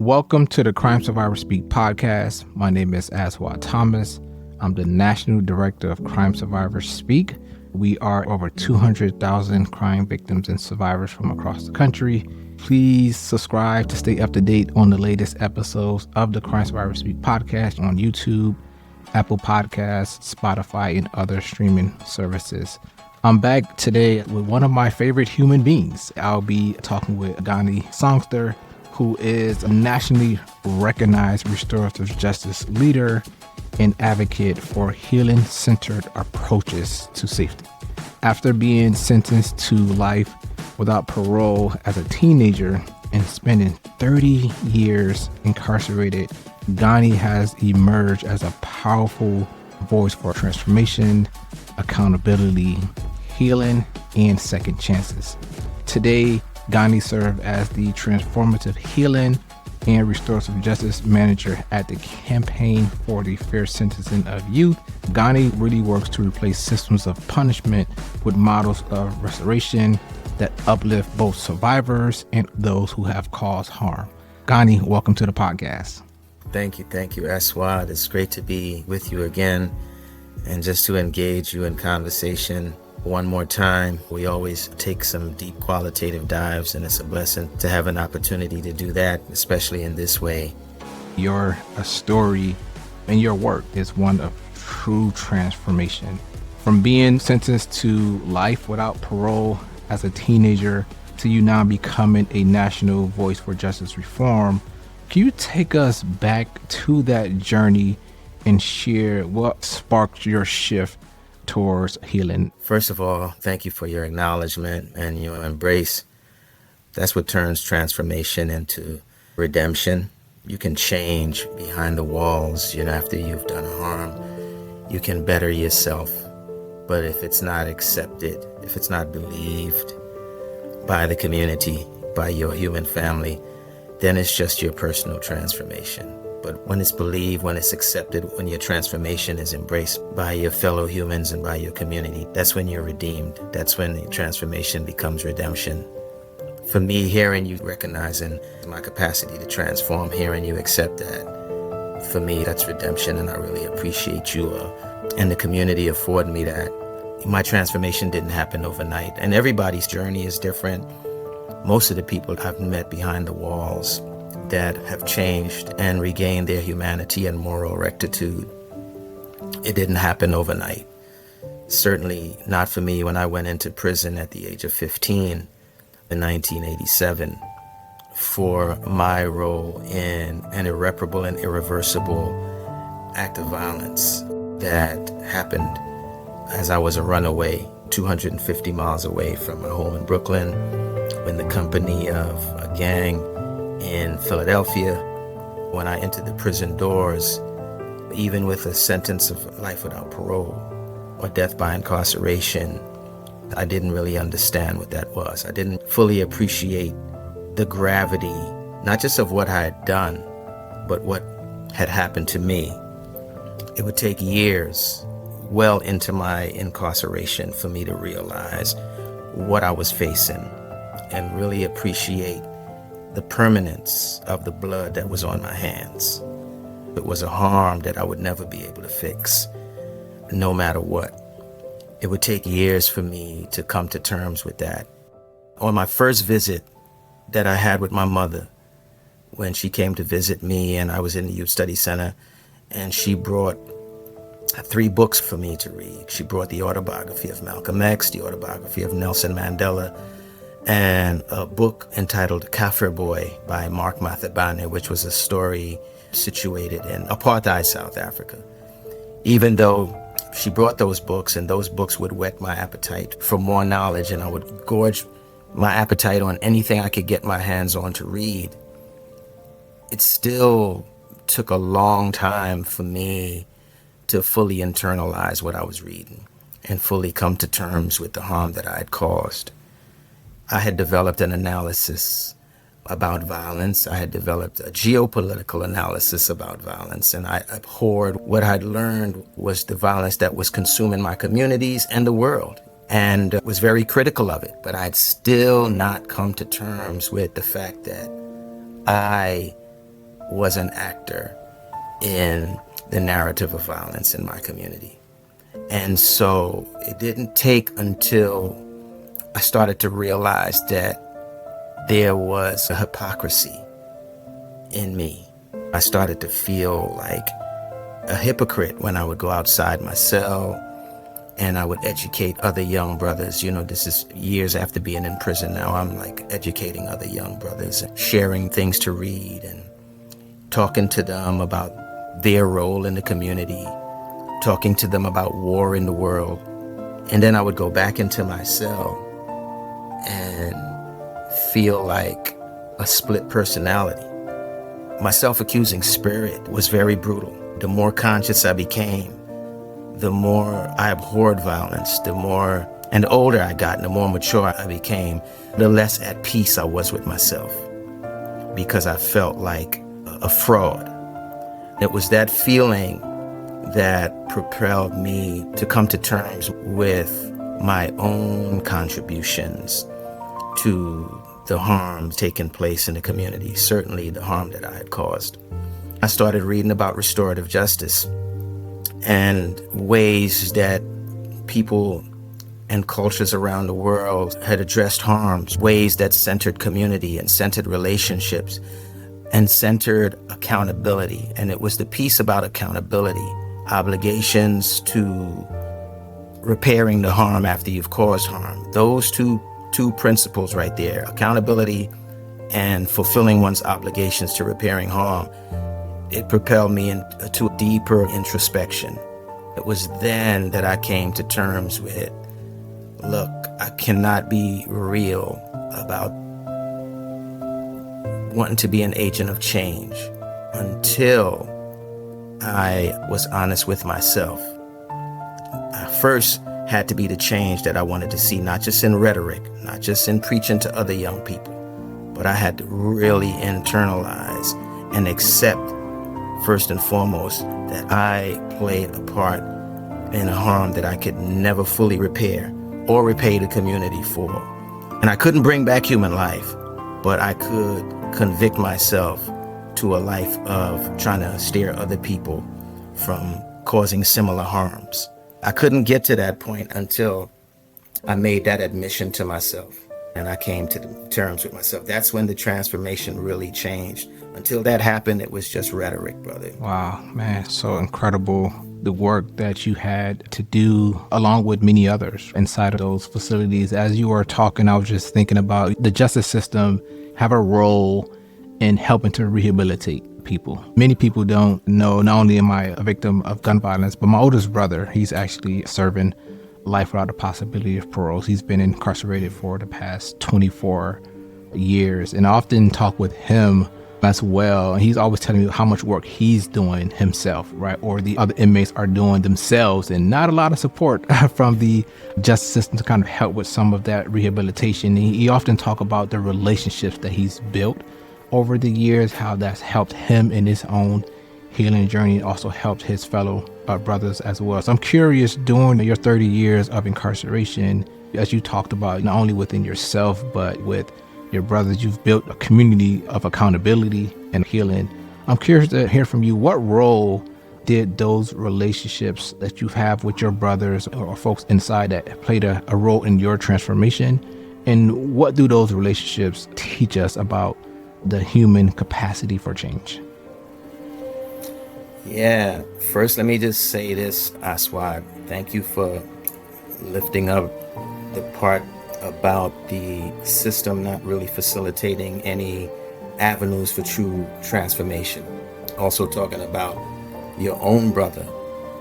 Welcome to the Crime Survivors Speak podcast. My name is Aswad Thomas. I'm the National Director of Crime Survivors Speak. We are over 200,000 crime victims and survivors from across the country. Please subscribe to stay up to date on the latest episodes of the Crime Survivors Speak podcast on YouTube, Apple Podcasts, Spotify, and other streaming services. I'm back today with one of my favorite human beings. I'll be talking with Ghani Songster, who is a nationally recognized restorative justice leader and advocate for healing-centered approaches to safety. After being sentenced to life without parole as a teenager and spending 30 years incarcerated, Ghani has emerged as a powerful voice for transformation, accountability, healing, and second chances. Today, Ghani served as the Transformative Healing and Restorative Justice Manager at the Campaign for the Fair Sentencing of Youth. Ghani really works to replace systems of punishment with models of restoration that uplift both survivors and those who have caused harm. Ghani, welcome to the podcast. Thank you, Aswad. It's great to be with you again and just to engage you in conversation one more time. We always take some deep qualitative dives, and it's a blessing to have an opportunity to do that, especially in this way. Your story and your work is one of true transformation. From being sentenced to life without parole as a teenager to you now becoming a national voice for justice reform, can you take us back to that journey and share what sparked your shift towards healing? First of all, thank you for your acknowledgement and your embrace. That's what turns transformation into redemption. You can change behind the walls, after you've done harm. You can better yourself. But if it's not accepted, if it's not believed by the community, by your human family, then it's just your personal transformation. But when it's believed, when it's accepted, when your transformation is embraced by your fellow humans and by your community, that's when you're redeemed. That's when the transformation becomes redemption. For me, hearing you recognizing my capacity to transform, hearing you accept that, for me, that's redemption, and I really appreciate you and the community afford me that. My transformation didn't happen overnight, and everybody's journey is different. Most of the people I've met behind the walls that have changed and regained their humanity and moral rectitude, it didn't happen overnight. Certainly not for me when I went into prison at the age of 15 in 1987 for my role in an irreparable and irreversible act of violence that happened as I was a runaway 250 miles away from my home in Brooklyn in the company of a gang in Philadelphia. When I entered the prison doors, even with a sentence of life without parole or death by incarceration, I didn't really understand what that was. I didn't fully appreciate the gravity, not just of what I had done, but what had happened to me. It would take years, well into my incarceration, for me to realize what I was facing and really appreciate the permanence of the blood that was on my hands. It was a harm that I would never be able to fix, no matter what. It would take years for me to come to terms with that. On my first visit that I had with my mother, when she came to visit me and I was in the Youth Study Center, and she brought 3 books for me to read. She brought the autobiography of Malcolm X, the autobiography of Nelson Mandela, and a book entitled Kafir Boy by Mark Mathabane, which was a story situated in apartheid South Africa. Even though she brought those books, and those books would whet my appetite for more knowledge, and I would gorge my appetite on anything I could get my hands on to read, it still took a long time for me to fully internalize what I was reading and fully come to terms with the harm that I had caused. I had developed an analysis about violence. I had developed a geopolitical analysis about violence, and I abhorred what I'd learned was the violence that was consuming my communities and the world, and was very critical of it. But I'd still not come to terms with the fact that I was an actor in the narrative of violence in my community. And so it didn't take until I started to realize that there was a hypocrisy in me. I started to feel like a hypocrite when I would go outside my cell and I would educate other young brothers. You know, this is years after being in prison now. I'm like educating other young brothers and sharing things to read and talking to them about their role in the community, talking to them about war in the world. And then I would go back into my cell and feel like a split personality. My self-accusing spirit was very brutal. The more conscious I became, the more I abhorred violence, the older I got and the more mature I became, the less at peace I was with myself because I felt like a fraud. It was that feeling that propelled me to come to terms with my own contributions to the harm taking place in the community, certainly the harm that I had caused. I started reading about restorative justice and ways that people and cultures around the world had addressed harms, ways that centered community and centered relationships and centered accountability. And it was the piece about accountability, obligations to repairing the harm after you've caused harm. Those two principles right there, accountability and fulfilling one's obligations to repairing harm, it propelled me into a deeper introspection. It was then that I came to terms with, look, I cannot be real about wanting to be an agent of change until I was honest with myself. I first had to be the change that I wanted to see, not just in rhetoric, not just in preaching to other young people, but I had to really internalize and accept, first and foremost, that I played a part in a harm that I could never fully repair or repay the community for. And I couldn't bring back human life, but I could convict myself to a life of trying to steer other people from causing similar harms. I couldn't get to that point until I made that admission to myself and I came to terms with myself. That's when the transformation really changed. Until that happened, it was just rhetoric, brother. Wow, man, so incredible. The work that you had to do along with many others inside of those facilities. As you were talking, I was just thinking about the justice system have a role in helping to rehabilitate people. Many people don't know, not only am I a victim of gun violence, but my oldest brother, he's actually serving life without the possibility of parole. He's been incarcerated for the past 24 years. And I often talk with him as well. And he's always telling me how much work he's doing himself, right? Or the other inmates are doing themselves, and not a lot of support from the justice system to kind of help with some of that rehabilitation. And he often talk about the relationships that he's built over the years, how that's helped him in his own healing journey, also helped his fellow brothers as well. So I'm curious, during your 30 years of incarceration, as you talked about, not only within yourself, but with your brothers, you've built a community of accountability and healing. I'm curious to hear from you, what role did those relationships that you have with your brothers or folks inside that played a role in your transformation? And what do those relationships teach us about the human capacity for change? Yeah, first let me just say this, Aswad. Thank you for lifting up the part about the system not really facilitating any avenues for true transformation. Also talking about your own brother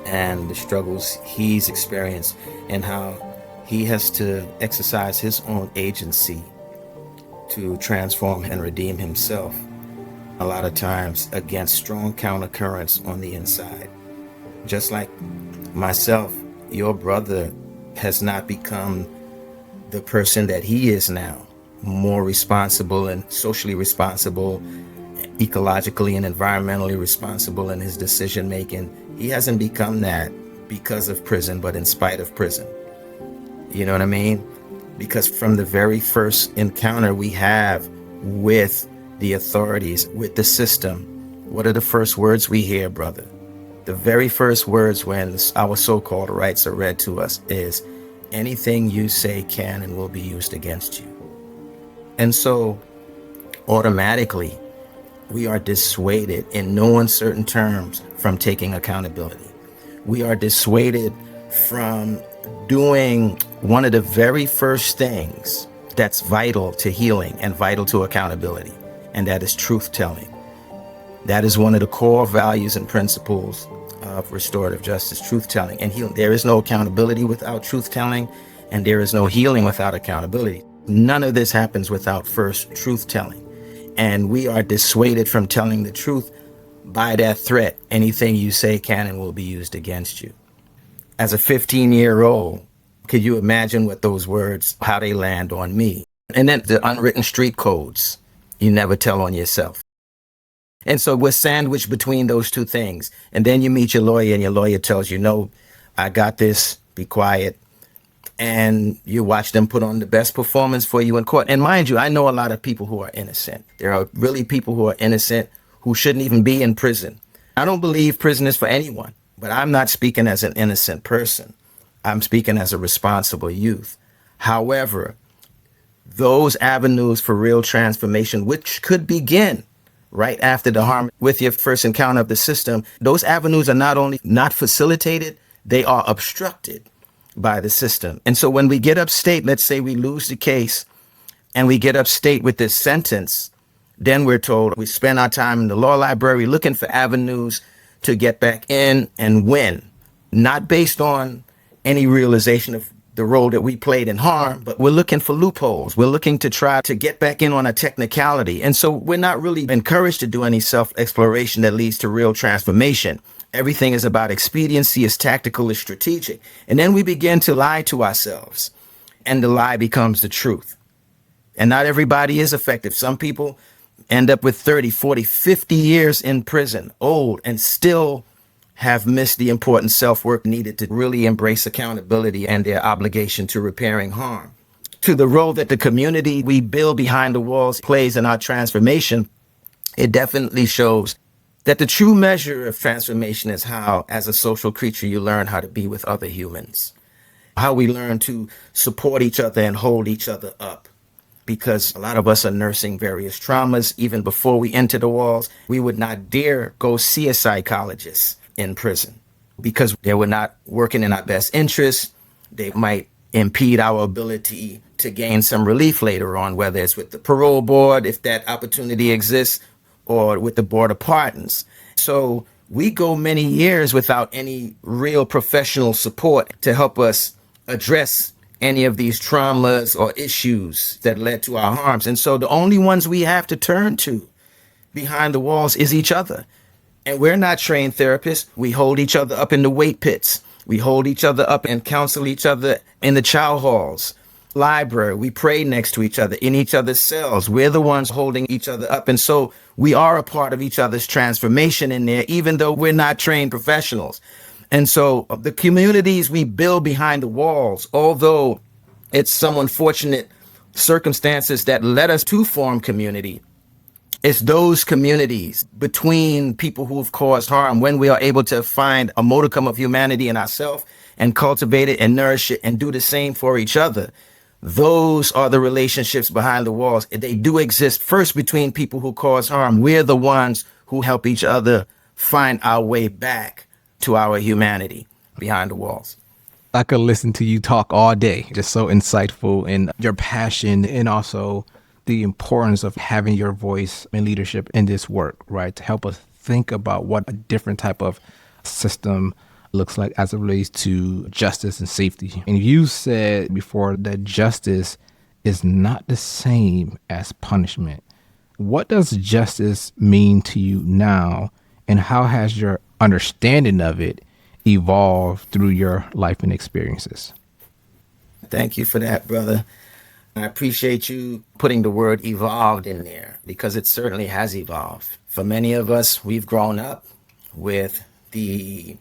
and the struggles he's experienced and how he has to exercise his own agency to transform and redeem himself, a lot of times against strong countercurrents on the inside. Just like myself, your brother has not become the person that he is now, more responsible and socially responsible, ecologically and environmentally responsible in his decision making. He hasn't become that because of prison, but in spite of prison. You know what I mean? Because from the very first encounter we have with the authorities, with the system, What are the first words we hear, brother? The very first words when our so-called rights are read to us is, anything you say can and will be used against you. And so automatically we are dissuaded in no uncertain terms from taking accountability. We are dissuaded from doing one of the very first things that's vital to healing and vital to accountability, and that is truth-telling. That is one of the core values and principles of restorative justice, truth-telling and healing. There is no accountability without truth-telling, and there is no healing without accountability. None of this happens without first truth-telling. And we are dissuaded from telling the truth by that threat. Anything you say can and will be used against you. As a 15-year-old, could you imagine what those words, how they land on me? And then the unwritten street codes you never tell on yourself. And so we're sandwiched between those two things. And then you meet your lawyer and your lawyer tells you, no, I got this, be quiet. And you watch them put on the best performance for you in court. And mind you, I know a lot of people who are innocent. There are really people who are innocent who shouldn't even be in prison. I don't believe prison is for anyone, but I'm not speaking as an innocent person. I'm speaking as a responsible youth. However, those avenues for real transformation, which could begin right after the harm with your first encounter of the system, those avenues are not only not facilitated, they are obstructed by the system. And so when we get upstate, let's say we lose the case and we get upstate with this sentence, then we're told we spend our time in the law library looking for avenues to get back in and win, not based on any realization of the role that we played in harm, but we're looking for loopholes. We're looking to try to get back in on a technicality. And so we're not really encouraged to do any self-exploration that leads to real transformation. Everything is about expediency, is tactical, is strategic. And then we begin to lie to ourselves, and the lie becomes the truth. And not everybody is effective. Some people end up with 30, 40, 50 years in prison, old, and still have missed the important self-work needed to really embrace accountability and their obligation to repairing harm. To the role that the community we build behind the walls plays in our transformation, it definitely shows that the true measure of transformation is how, as a social creature, you learn how to be with other humans, how we learn to support each other and hold each other up. Because a lot of us are nursing various traumas. Even before we enter the walls, we would not dare go see a psychologist in prison because they were not working in our best interest. They might impede our ability to gain some relief later on, whether it's with the parole board, if that opportunity exists, or with the Board of Pardons. So we go many years without any real professional support to help us address any of these traumas or issues that led to our harms. And so the only ones we have to turn to behind the walls is each other. And we're not trained therapists. We hold each other up in the weight pits. We hold each other up and counsel each other in the chow halls. Library, we pray next to each other in each other's cells. We're the ones holding each other up. And so we are a part of each other's transformation in there, even though we're not trained professionals. And so the communities we build behind the walls, although it's some unfortunate circumstances that led us to form community, it's those communities between people who've caused harm when we are able to find a modicum of humanity in ourselves and cultivate it and nourish it and do the same for each other. Those are the relationships behind the walls. They do exist first between people who cause harm. We're the ones who help each other find our way back to our humanity behind the walls. I could listen to you talk all day. Just so insightful in your passion and also the importance of having your voice and leadership in this work, right? To help us think about what a different type of system looks like as it relates to justice and safety. And you said before that justice is not the same as punishment. What does justice mean to you now, and how has your understanding of it evolved through your life and experiences? Thank you for that, brother. I appreciate you putting the word evolved in there, because it certainly has evolved. For many of us, we've grown up with the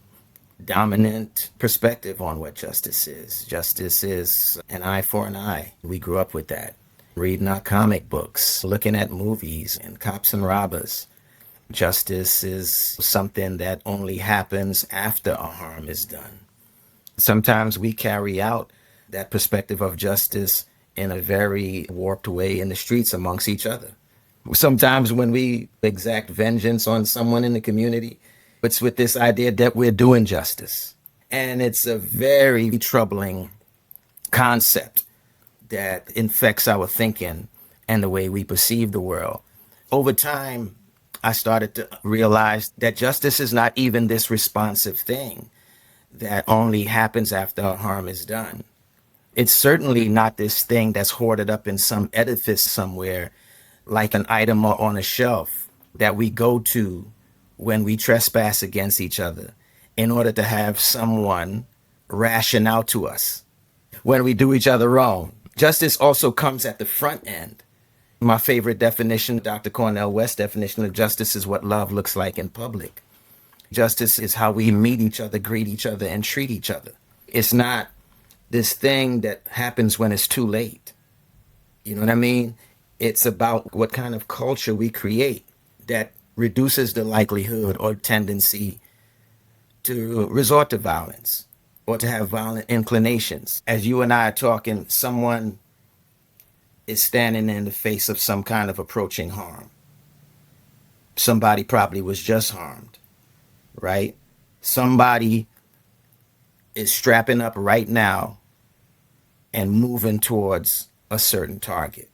dominant perspective on what justice is. Justice is an eye for an eye. We grew up with that. Reading our comic books, looking at movies and cops and robbers. Justice is something that only happens after a harm is done. Sometimes we carry out that perspective of justice in a very warped way in the streets amongst each other. Sometimes when we exact vengeance on someone in the community, it's with this idea that we're doing justice. And it's a very troubling concept that infects our thinking and the way we perceive the world. Over time, I started to realize that justice is not even this responsive thing that only happens after harm is done. It's certainly not this thing that's hoarded up in some edifice somewhere, like an item on a shelf that we go to when we trespass against each other in order to have someone ration out to us when we do each other wrong. Justice also comes at the front end. My favorite definition, Dr. Cornel West's definition of justice, is what love looks like in public. Justice is how we meet each other, greet each other, and treat each other. It's not this thing that happens when it's too late. You know what I mean? It's about what kind of culture we create that reduces the likelihood or tendency to resort to violence or to have violent inclinations. As you and I are talking, someone is standing in the face of some kind of approaching harm. Somebody probably was just harmed, right? Somebody is strapping up right now and moving towards a certain target.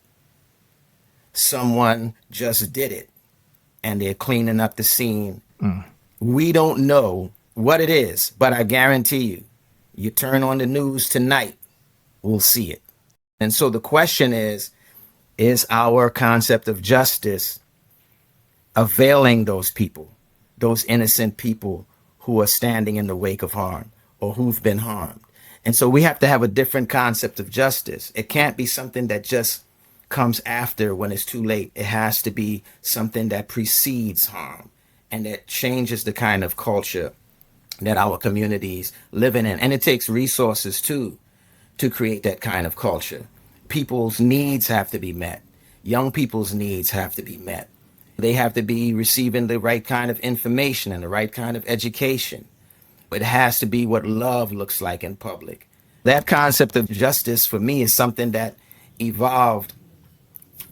Someone just did it and they're cleaning up the scene. We don't know what it is, but I guarantee you, you turn on the news tonight, we'll see it. And so the question is our concept of justice availing those people, those innocent people who are standing in the wake of harm or who've been harmed? And so we have to have a different concept of justice. It can't be something that just comes after when it's too late. It has to be something that precedes harm and that changes the kind of culture that our communities live in. And it takes resources too to create that kind of culture. People's needs have to be met. Young people's needs have to be met. They have to be receiving the right kind of information and the right kind of education. It has to be what love looks like in public. That concept of justice for me is something that evolved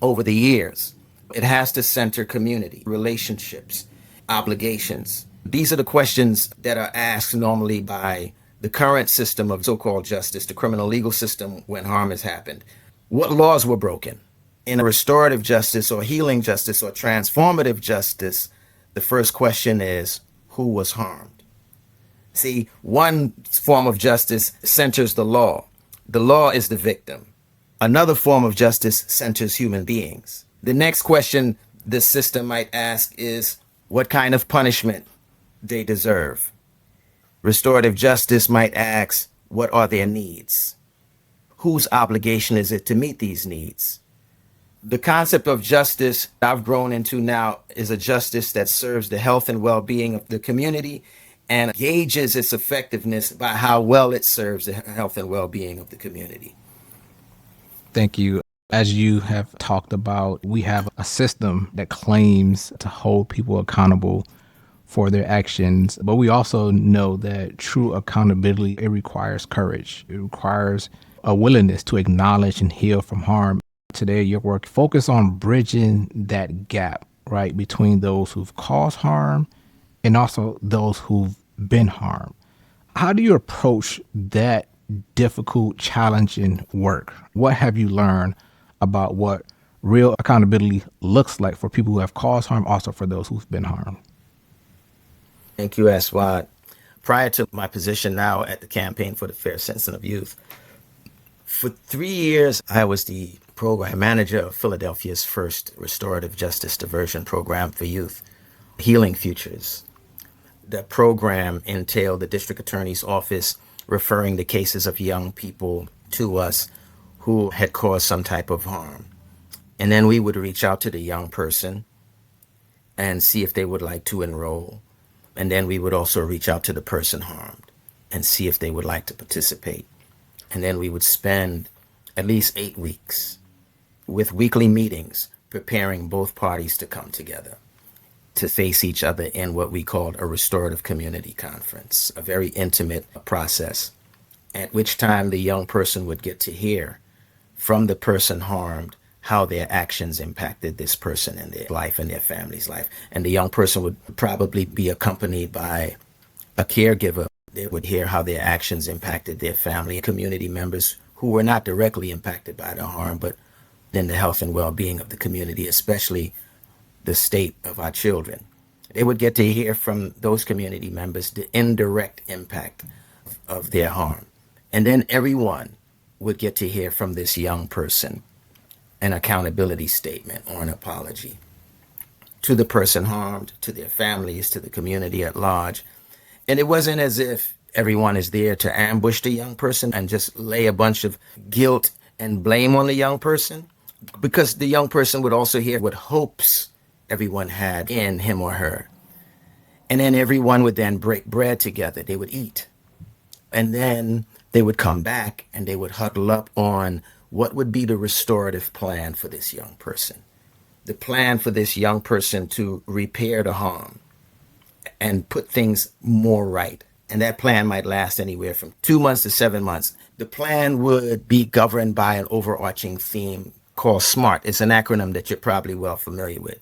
over the years. It has to center community, relationships, obligations. These are the questions that are asked normally by the current system of so-called justice, the criminal legal system, when harm has happened. What laws were broken? In a restorative justice or healing justice or transformative justice, the first question is, who was harmed? See, one form of justice centers the law. The law is the victim. Another form of justice centers human beings. The next question this system might ask is, what kind of punishment they deserve? Restorative justice might ask, what are their needs? Whose obligation is it to meet these needs? The concept of justice I've grown into now is a justice that serves the health and well-being of the community and gauges its effectiveness by how well it serves the health and well-being of the community. Thank you. As you have talked about, we have a system that claims to hold people accountable for their actions, but we also know that true accountability, it requires courage. It requires a willingness to acknowledge and heal from harm. Today, your work focus on bridging that gap, right, between those who've caused harm and also those who've been harmed. How do you approach that difficult, challenging work? What have you learned about what real accountability looks like for people who have caused harm, also for those who've been harmed? Thank you, Aswad. Prior to my position now at the Campaign for the Fair Sentencing of Youth, for 3 years, I was the program manager of Philadelphia's first restorative justice diversion program for youth, Healing Futures. The program entailed the district attorney's office referring the cases of young people to us who had caused some type of harm. And then we would reach out to the young person and see if they would like to enroll. And then we would also reach out to the person harmed and see if they would like to participate. And then we would spend at least 8 weeks with weekly meetings preparing both parties to come together to face each other in what we called a restorative community conference, a very intimate process, at which time the young person would get to hear from the person harmed how their actions impacted this person in their life and their family's life. And the young person would probably be accompanied by a caregiver. They would hear how their actions impacted their family and community members who were not directly impacted by the harm, but in the health and well-being of the community, especially the state of our children. They would get to hear from those community members the indirect impact of their harm. And then everyone would get to hear from this young person an accountability statement or an apology to the person harmed, to their families, to the community at large. And it wasn't as if everyone is there to ambush the young person and just lay a bunch of guilt and blame on the young person, because the young person would also hear what hopes everyone had in him or her. And then everyone would then break bread together. They would eat. And then they would come back and they would huddle up on what would be the restorative plan for this young person. The plan for this young person to repair the harm and put things more right. And that plan might last anywhere from 2 months to 7 months. The plan would be governed by an overarching theme called SMART. It's an acronym that you're probably well familiar with.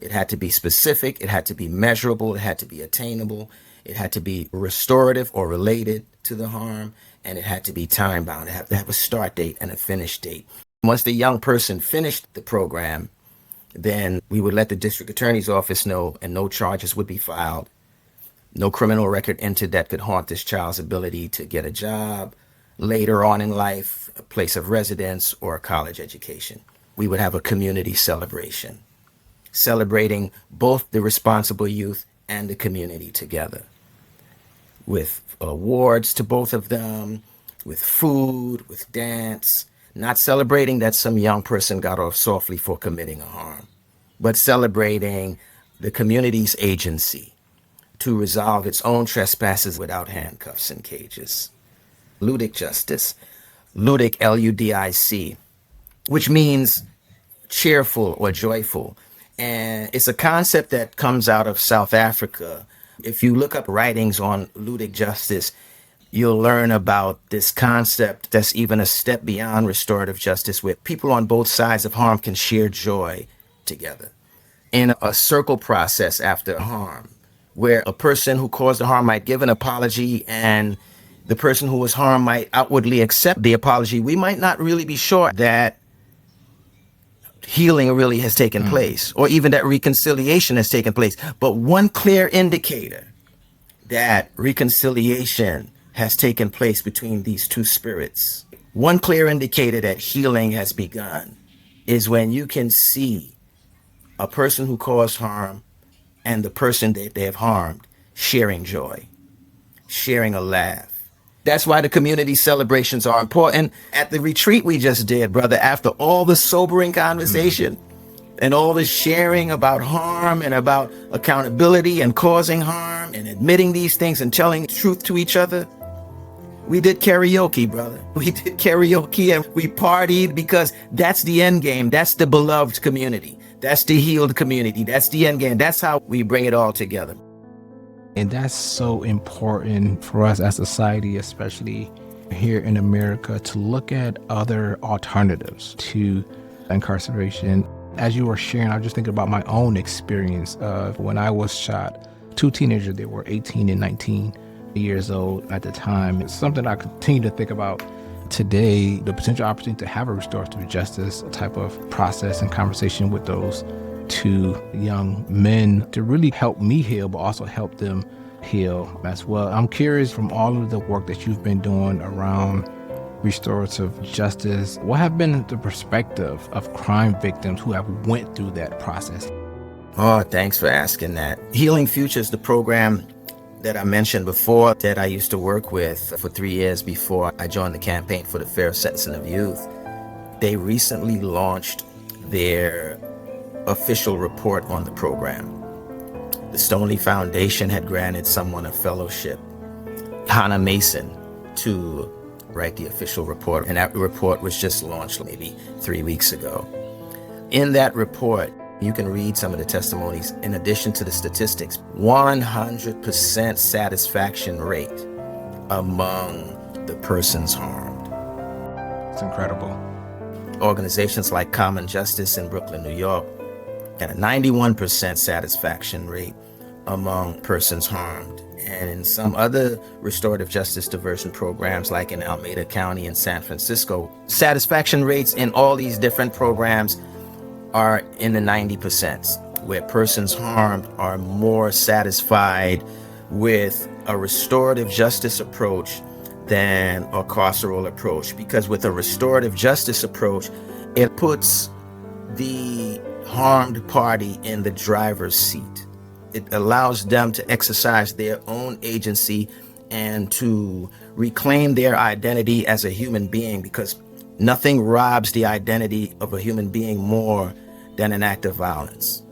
It had to be specific, it had to be measurable, it had to be attainable, it had to be restorative or related to the harm, and it had to be time bound. It had to have a start date and a finish date. Once the young person finished the program, then we would let the district attorney's office know, and no charges would be filed. No criminal record entered that could haunt this child's ability to get a job later on in life, a place of residence, or a college education. We would have a community celebration, celebrating both the responsible youth and the community together, with awards to both of them, with food, with dance, not celebrating that some young person got off softly for committing a harm, but celebrating the community's agency to resolve its own trespasses without handcuffs and cages. Ludic justice, ludic, L-U-D-I-C, which means cheerful or joyful. And it's a concept that comes out of South Africa. If you look up writings on ludic justice, you'll learn about this concept that's even a step beyond restorative justice, where people on both sides of harm can share joy together in a circle process after harm, where a person who caused the harm might give an apology and the person who was harmed might outwardly accept the apology. We might not really be sure that healing really has taken place, or even that reconciliation has taken place. But one clear indicator that reconciliation has taken place between these two spirits, one clear indicator that healing has begun, is when you can see a person who caused harm and the person that they have harmed sharing joy, sharing a laugh. That's why the community celebrations are important. At the retreat we just did, brother, after all the sobering conversation and all the sharing about harm and about accountability and causing harm and admitting these things and telling truth to each other, we did karaoke, brother. We did karaoke and we partied, because that's the end game. That's the beloved community. That's the healed community. That's the end game. That's how we bring it all together. And that's so important for us as a society, especially here in America, to look at other alternatives to incarceration. As you were sharing, I was just thinking about my own experience of when I was shot. Two teenagers, they were 18 and 19 years old at the time. It's something I continue to think about today, the potential opportunity to have a restorative justice type of process and conversation with those two young men to really help me heal, but also help them heal as well. I'm curious, from all of the work that you've been doing around restorative justice, what have been the perspective of crime victims who have went through that process? Oh, thanks for asking that. Healing Futures, the program that I mentioned before that I used to work with for 3 years before I joined the Campaign for the Fair Sentencing of Youth, they recently launched their official report on the program. The Stoneleaf Foundation had granted someone a fellowship, Hannah Mason, to write the official report, and that report was just launched maybe 3 weeks ago. In that report, You can read some of the testimonies in addition to the statistics. 100% satisfaction rate among the persons harmed. It's incredible. Organizations like Common Justice in Brooklyn, New York, had a 91% satisfaction rate among persons harmed. And in some other restorative justice diversion programs, like in Alameda County in San Francisco, satisfaction rates in all these different programs are in the 90%, where persons harmed are more satisfied with a restorative justice approach than a carceral approach. Because with a restorative justice approach, it puts the harmed party in the driver's seat. It allows them to exercise their own agency and to reclaim their identity as a human being, because nothing robs the identity of a human being more than an act of violence.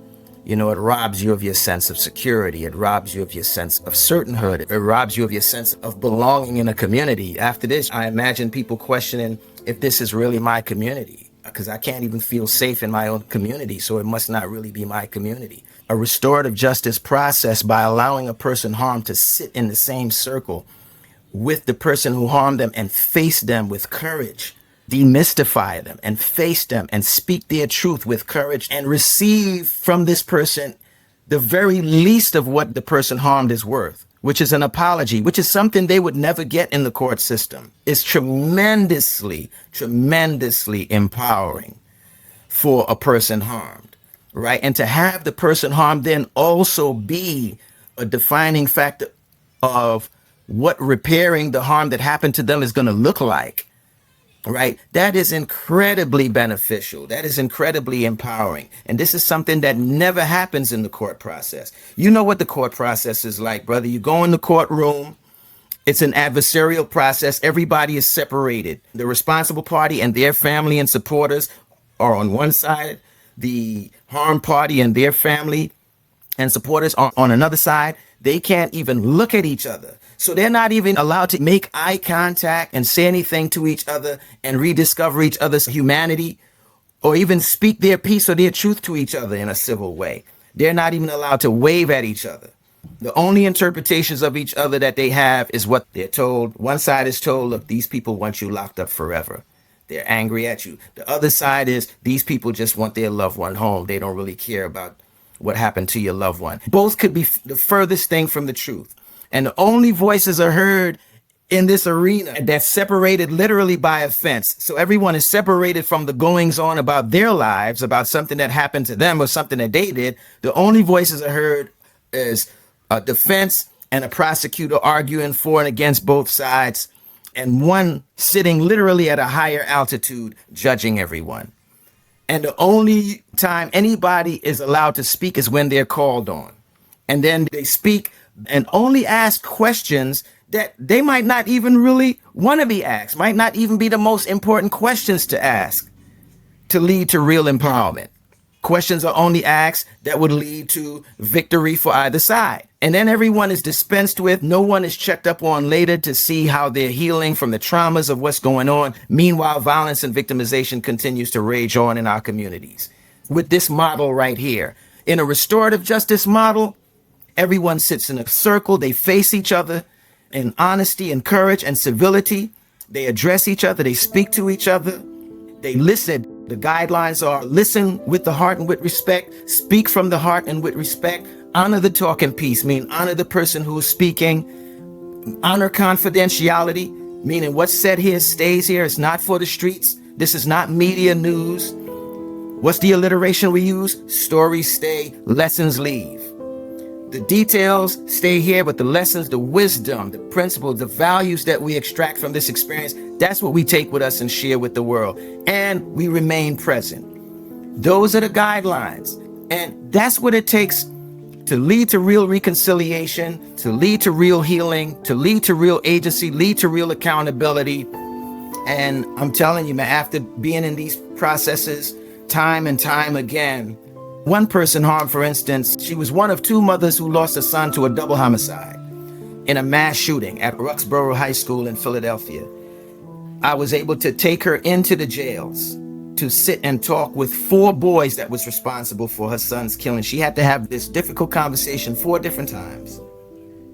You know, it robs you of your sense of security. It robs you of your sense of certainhood. It robs you of your sense of belonging in a community. After this, I imagine people questioning if this is really my community, because I can't even feel safe in my own community, so it must not really be my community. A restorative justice process, by allowing a person harmed to sit in the same circle with the person who harmed them and face them with courage, demystify them and face them and speak their truth with courage and receive from this person the very least of what the person harmed is worth, which is an apology, which is something they would never get in the court system, is tremendously, tremendously empowering for a person harmed, right? And to have the person harmed then also be a defining factor of what repairing the harm that happened to them is going to look like. Right? That is incredibly beneficial. That is incredibly empowering. And this is something that never happens in the court process. You know what the court process is like, brother. You go in the courtroom. It's an adversarial process. Everybody is separated. The responsible party and their family and supporters are on one side. The harmed party and their family and supporters are on another side. They can't even look at each other. So they're not even allowed to make eye contact and say anything to each other and rediscover each other's humanity, or even speak their piece or their truth to each other in a civil way. They're not even allowed to wave at each other. The only interpretations of each other that they have is what they're told. One side is told, look, these people want you locked up forever. They're angry at you. The other side is, these people just want their loved one home. They don't really care about what happened to your loved one. Both could be the furthest thing from the truth. And the only voices are heard in this arena that's separated literally by a fence. So everyone is separated from the goings on about their lives, about something that happened to them or something that they did. The only voices are heard is a defense and a prosecutor arguing for and against both sides, and one sitting literally at a higher altitude judging everyone. And the only time anybody is allowed to speak is when they're called on. And then they speak and only ask questions that they might not even really want to be asked, might not even be the most important questions to ask to lead to real empowerment. Questions are only asked that would lead to victory for either side. And then everyone is dispensed with. No one is checked up on later to see how they're healing from the traumas of what's going on. Meanwhile, violence and victimization continues to rage on in our communities. With this model right here, in a restorative justice model, everyone sits in a circle. They face each other in honesty and courage and civility. They address each other. They speak to each other. They listen. The guidelines are listen with the heart and with respect, speak from the heart and with respect, honor the talking piece, meaning honor the person who is speaking, honor confidentiality, meaning what's said here stays here. It's not for the streets. This is not media news. What's the alliteration we use? Stories stay, lessons leave. The details stay here, but the lessons, the wisdom, the principles, the values that we extract from this experience, that's what we take with us and share with the world. And we remain present. Those are the guidelines. And that's what it takes to lead to real reconciliation, to lead to real healing, to lead to real agency, lead to real accountability. And I'm telling you, man, after being in these processes time and time again, one person harmed, for instance, she was one of two mothers who lost a son to a double homicide in a mass shooting at Roxborough High School in Philadelphia. I was able to take her into the jails to sit and talk with 4 boys that was responsible for her son's killing. She had to have this difficult conversation 4 different times.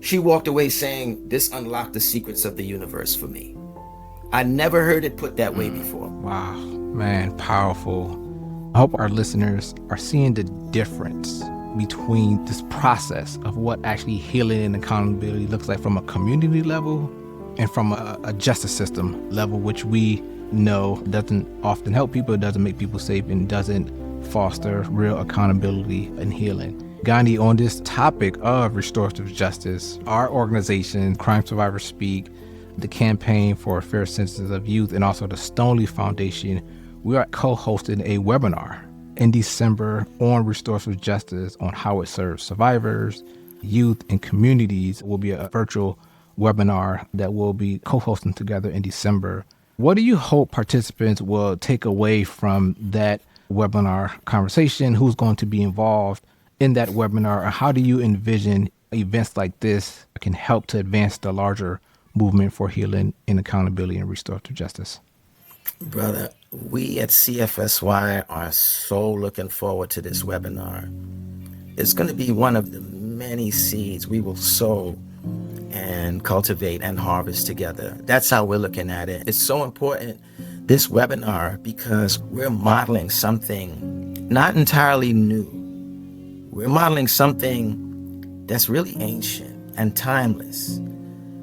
She walked away saying, this unlocked the secrets of the universe for me. I never heard it put that way before. Wow, man, powerful. I hope our listeners are seeing the difference between this process of what actually healing and accountability looks like from a community level and from a justice system level, which we know doesn't often help people, doesn't make people safe, and doesn't foster real accountability and healing. Gandhi, on this topic of restorative justice, our organization, Crime Survivors Speak, the Campaign for Fair Sentences of Youth, and also the Stoneleaf Foundation, we are co-hosting a webinar in December on restorative justice, on how it serves survivors, youth, and communities. It will be a virtual webinar that we'll be co-hosting together in December. What do you hope participants will take away from that webinar conversation? Who's going to be involved in that webinar? Or how do you envision events like this can help to advance the larger movement for healing and accountability and restorative justice? Brother, we at CFSY are so looking forward to this webinar. It's going to be one of the many seeds we will sow and cultivate and harvest together. That's how we're looking at it. It's so important, this webinar, because we're modeling something not entirely new. We're modeling something that's really ancient and timeless,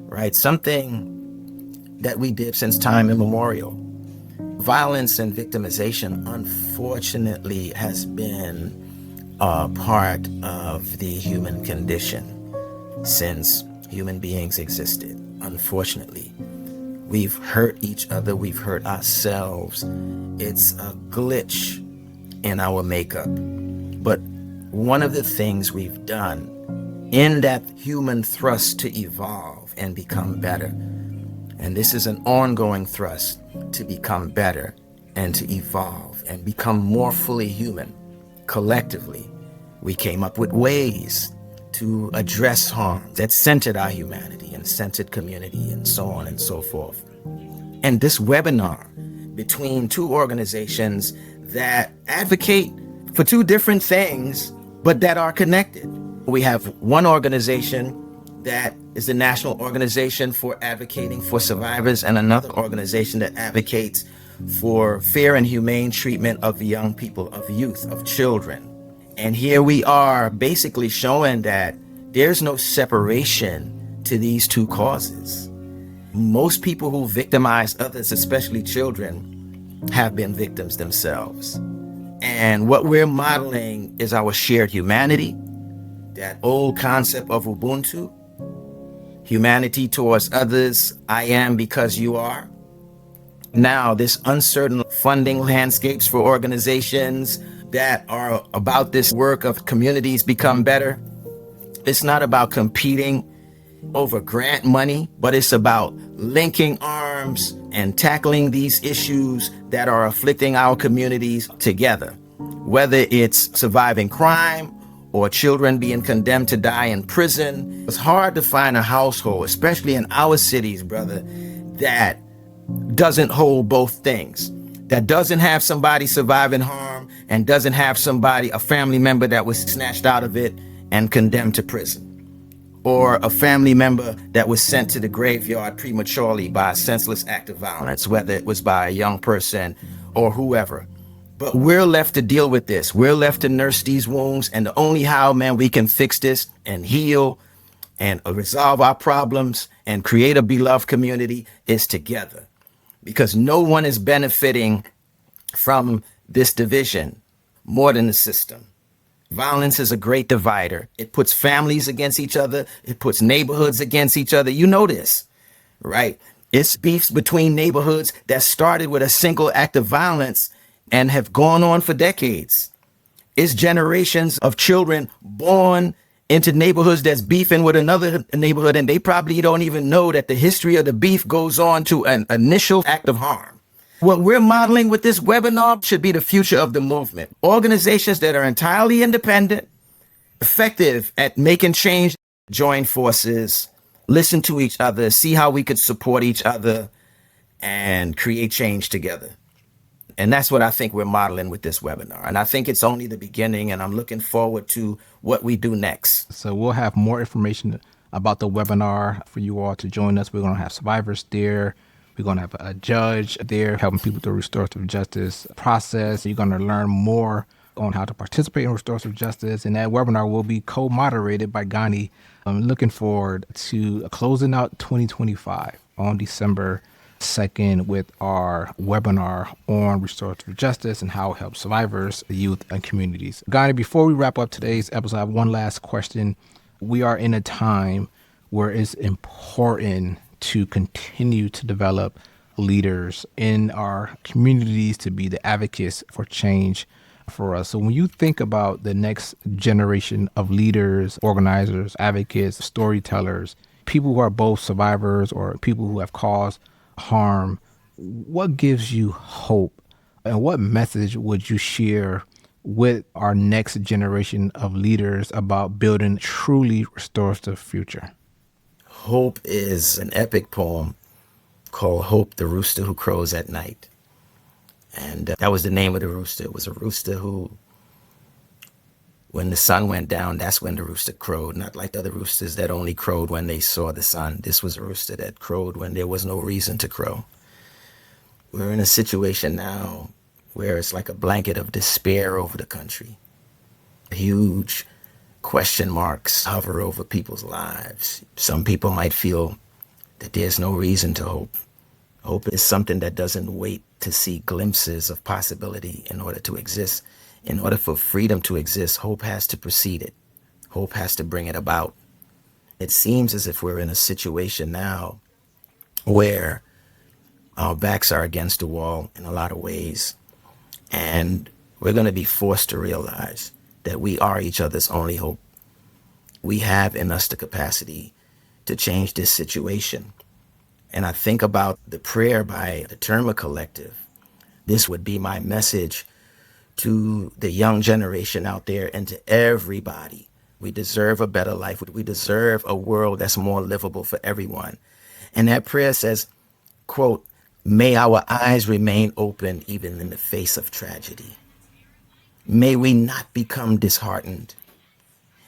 right? Something that we did since time immemorial. Violence and victimization, unfortunately, has been a part of the human condition since human beings existed. Unfortunately, we've hurt each other, we've hurt ourselves. It's a glitch in our makeup. But one of the things we've done in that human thrust to evolve and become better, and this is an ongoing thrust to become better and to evolve and become more fully human, collectively, we came up with ways to address harm that centered our humanity and centered community and so on and so forth. And this webinar between 2 organizations that advocate for 2 different things, but that are connected. We have one organization that is the National Organization for Advocating for Survivors, and another organization that advocates for fair and humane treatment of young people, of youth, of children. And here we are basically showing that there's no separation to these 2 causes. Most people who victimize others, especially children, have been victims themselves. And what we're modeling is our shared humanity, that old concept of Ubuntu, humanity towards others, I am because you are. Now, this uncertain funding landscapes for organizations that are about this work of communities become better. It's not about competing over grant money, but it's about linking arms and tackling these issues that are afflicting our communities together. Whether it's surviving crime or children being condemned to die in prison, it's hard to find a household, especially in our cities, brother, that doesn't hold both things. That doesn't have somebody surviving harm and doesn't have somebody, a family member that was snatched out of it and condemned to prison. Or a family member that was sent to the graveyard prematurely by a senseless act of violence, whether it was by a young person or whoever. But we're left to deal with this. We're left to nurse these wounds. And the only how, man, we can fix this and heal and resolve our problems and create a beloved community is together. Because no one is benefiting from this division more than the system. Violence is a great divider. It puts families against each other. It puts neighborhoods against each other. You know this, right? It's beefs between neighborhoods that started with a single act of violence and have gone on for decades. It's generations of children born into neighborhoods that's beefing with another neighborhood, and they probably don't even know that the history of the beef goes on to an initial act of harm. What we're modeling with this webinar should be the future of the movement. Organizations that are entirely independent, effective at making change, join forces, listen to each other, see how we could support each other and create change together. And that's what I think we're modeling with this webinar. And I think it's only the beginning, and I'm looking forward to what we do next. So we'll have more information about the webinar for you all to join us. We're going to have survivors there. We're going to have a judge there helping people through restorative justice process. You're going to learn more on how to participate in restorative justice. And that webinar will be co-moderated by Ghani. I'm looking forward to closing out 2025 on December 2nd with our webinar on restorative justice and how it helps survivors, youth, and communities. Ghani, before we wrap up today's episode, I have one last question. We are in a time where it's important to continue to develop leaders in our communities to be the advocates for change for us. So when you think about the next generation of leaders, organizers, advocates, storytellers, people who are both survivors or people who have caused harm, what gives you hope and what message would you share with our next generation of leaders about building a truly restorative future? Hope is an epic poem called Hope, the Rooster Who Crows at Night. And that was the name of the rooster. It was a rooster who, when the sun went down, that's when the rooster crowed. Not like the other roosters that only crowed when they saw the sun. This was a rooster that crowed when there was no reason to crow. We're in a situation now where it's like a blanket of despair over the country. Huge question marks hover over people's lives. Some people might feel that there's no reason to hope. Hope is something that doesn't wait to see glimpses of possibility in order to exist. In order for freedom to exist, hope has to precede it. Hope has to bring it about. It seems as if we're in a situation now where our backs are against the wall in a lot of ways. And we're going to be forced to realize that we are each other's only hope. We have in us the capacity to change this situation. And I think about the prayer by the Terma Collective. This would be my message to the young generation out there and to everybody. We deserve a better life. We deserve a world that's more livable for everyone. And that prayer says, quote, "May our eyes remain open even in the face of tragedy. May we not become disheartened.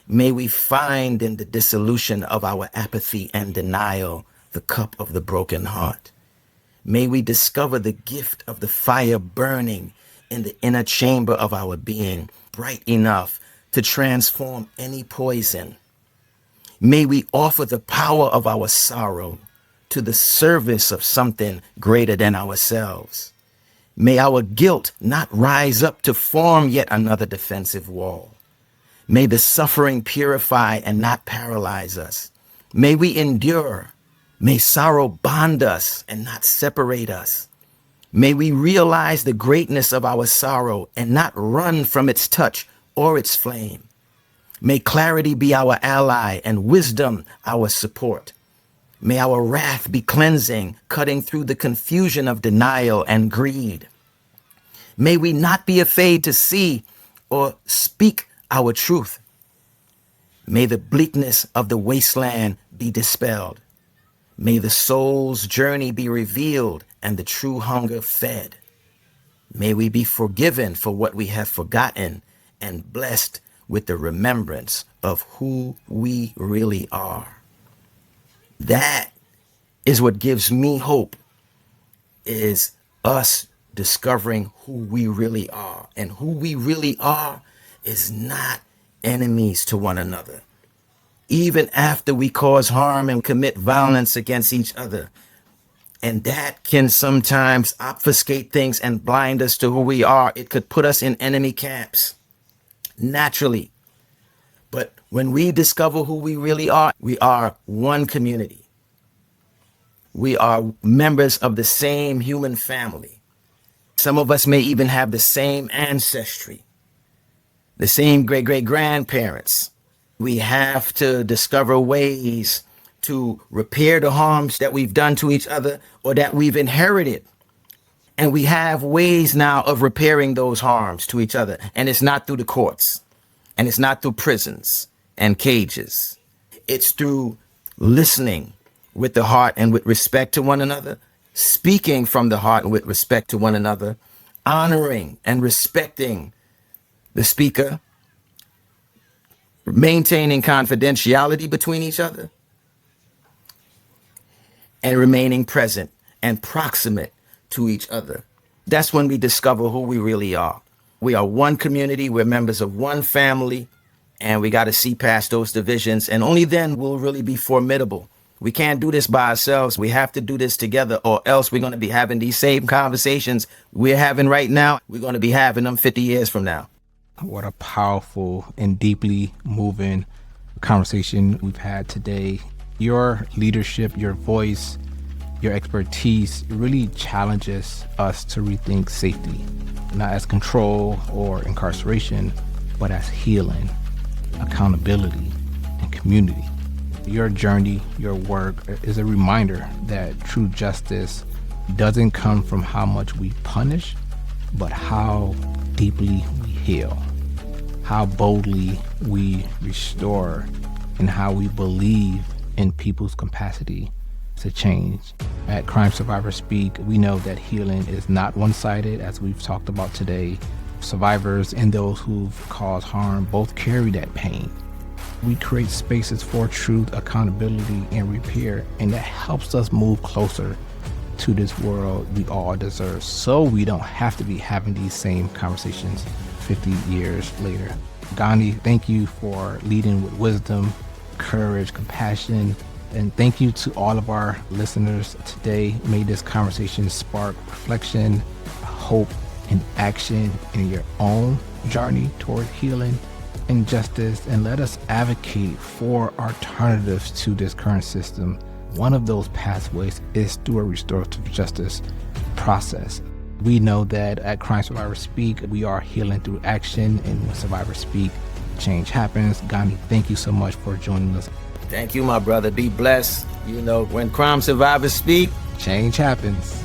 May we find in the dissolution of our apathy and denial the cup of the broken heart. May we discover the gift of the fire burning in the inner chamber of our being, bright enough to transform any poison. May we offer the power of our sorrow to the service of something greater than ourselves. May our guilt not rise up to form yet another defensive wall. May the suffering purify and not paralyze us. May we endure. May sorrow bond us and not separate us. May we realize the greatness of our sorrow and not run from its touch or its flame. May clarity be our ally and wisdom our support. May our wrath be cleansing, cutting through the confusion of denial and greed. May we not be afraid to see or speak our truth. May the bleakness of the wasteland be dispelled. May the soul's journey be revealed and the true hunger fed. May we be forgiven for what we have forgotten and blessed with the remembrance of who we really are. That is what gives me hope, is us discovering who we really are. And who we really are is not enemies to one another. Even after we cause harm and commit violence against each other. And that can sometimes obfuscate things and blind us to who we are. It could put us in enemy camps, naturally. But when we discover who we really are, we are one community. We are members of the same human family. Some of us may even have the same ancestry, the same great-great-grandparents. We have to discover ways to repair the harms that we've done to each other or that we've inherited. And we have ways now of repairing those harms to each other. And it's not through the courts. And it's not through prisons and cages. It's through listening with the heart and with respect to one another, speaking from the heart and with respect to one another, honoring and respecting the speaker, maintaining confidentiality between each other, and remaining present and proximate to each other. That's when we discover who we really are. We are one community, we're members of one family, and we got to see past those divisions, and only then we'll really be formidable. We can't do this by ourselves. We have to do this together, or else we're going to be having these same conversations we're having right now. We're going to be having them 50 years from now. What a powerful and deeply moving conversation we've had today. Your leadership, your voice, your expertise really challenges us to rethink safety, not as control or incarceration, but as healing, accountability, and community. Your journey, your work is a reminder that true justice doesn't come from how much we punish, but how deeply we heal, how boldly we restore, and how we believe in people's capacity to change. At Crime Survivors Speak, we know that healing is not one-sided, as we've talked about today. Survivors and those who've caused harm both carry that pain. We create spaces for truth, accountability, and repair, and that helps us move closer to this world we all deserve, so we don't have to be having these same conversations 50 years later. Gandhi, thank you for leading with wisdom, courage, compassion, and thank you to all of our listeners today. May this conversation spark reflection, hope, and action in your own journey toward healing and justice, and let us advocate for alternatives to this current system. One of those pathways is through a restorative justice process. We know that at Crime Survivors Speak, we are healing through action, and when survivors speak, change happens. Gandhi, thank you so much for joining us. Thank you, my brother. Be blessed. You know, when crime survivors speak, change happens.